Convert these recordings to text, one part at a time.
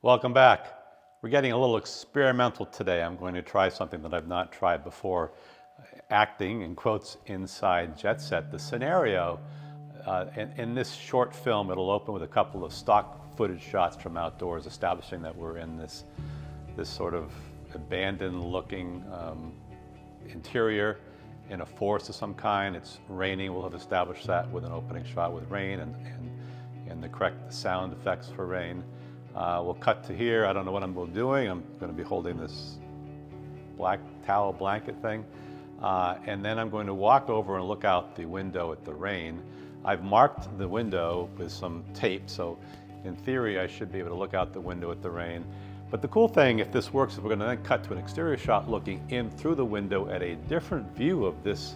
Welcome back. We're getting a little experimental today. I'm going to try something that I've not tried before. Acting, in quotes, inside Jetset. The scenario, in this short film, it'll open with a couple of stock footage shots from outdoors, establishing that we're in this sort of abandoned looking interior in a forest of some kind. It's raining. We'll have established that with an opening shot with rain and the correct sound effects for rain. We'll cut to here. I don't know what I'm doing. I'm going to be holding this black towel blanket thing. And then I'm going to walk over and look out the window at the rain. I've marked the window with some tape, so in theory I should be able to look out the window at the rain. But the cool thing, if this works, is we're going to then cut to an exterior shot looking in through the window at a different view of this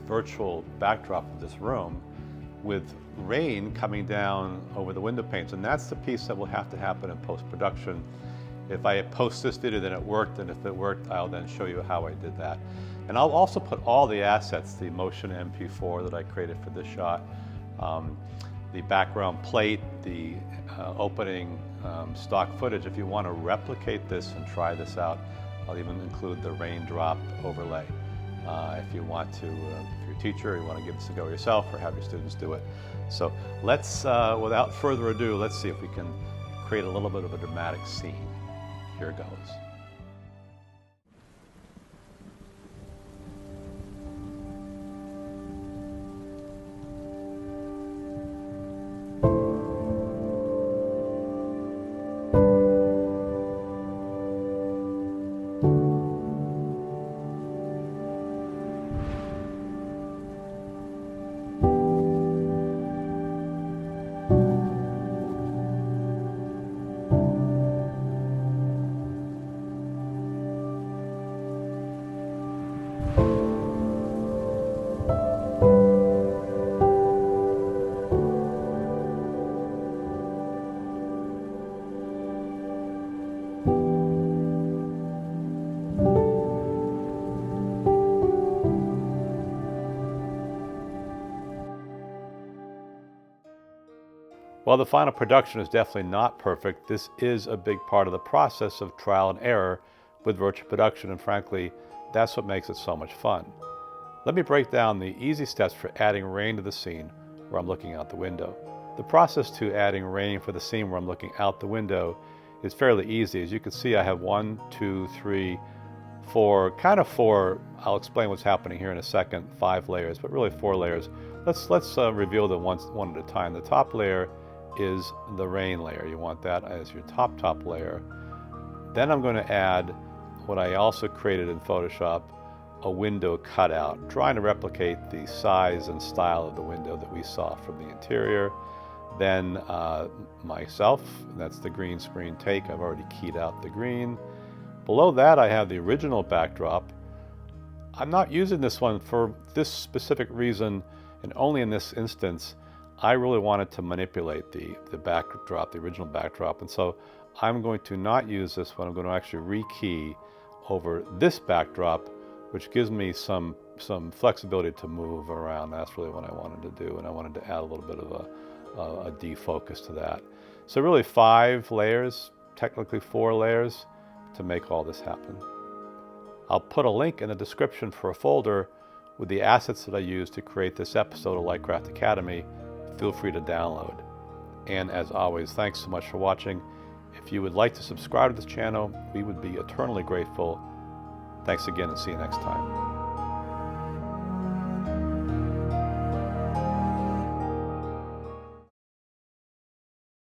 virtual backdrop of this room, with rain coming down over the window panes. And that's the piece that will have to happen in post-production. If I post this video, then it worked, and if it worked, I'll then show you how I did that. And I'll also put all the assets, the motion MP4 that I created for this shot, the background plate, the opening stock footage. If you want to replicate this and try this out, I'll even include the raindrop overlay. If you want to, if you're a teacher, you want to give this a go yourself or have your students do it. So let's, without further ado, let's see if we can create a little bit of a dramatic scene. Here goes. While the final production is definitely not perfect, this is a big part of the process of trial and error with virtual production, and frankly, that's what makes it so much fun. Let me break down the easy steps for adding rain to the scene where I'm looking out the window. The process to adding rain for the scene where I'm looking out the window is fairly easy. As you can see, I have 1, 2, 3, 4, I'll explain what's happening here in a second, 5 layers, but really 4 layers. Let's reveal them one at a time. The top layer is the rain layer. You want that as your top layer. Then I'm going to add what I also created in Photoshop, a window cutout, trying to replicate the size and style of the window that we saw from the interior. Then myself, that's the green screen take. I've already keyed out the green. Below that I have the original backdrop. I'm not using this one for this specific reason, and only in this instance. I really wanted to manipulate the backdrop, the original backdrop, and so I'm going to not use this one. I'm going to actually rekey over this backdrop, which gives me some flexibility to move around. That's really what I wanted to do, and I wanted to add a little bit of a defocus to that. So really 5 layers, technically 4 layers, to make all this happen. I'll put a link in the description for a folder with the assets that I used to create this episode of Lightcraft Academy. Feel free to download. And as always, thanks so much for watching. If you would like to subscribe to this channel, we would be eternally grateful. Thanks again, and see you next time.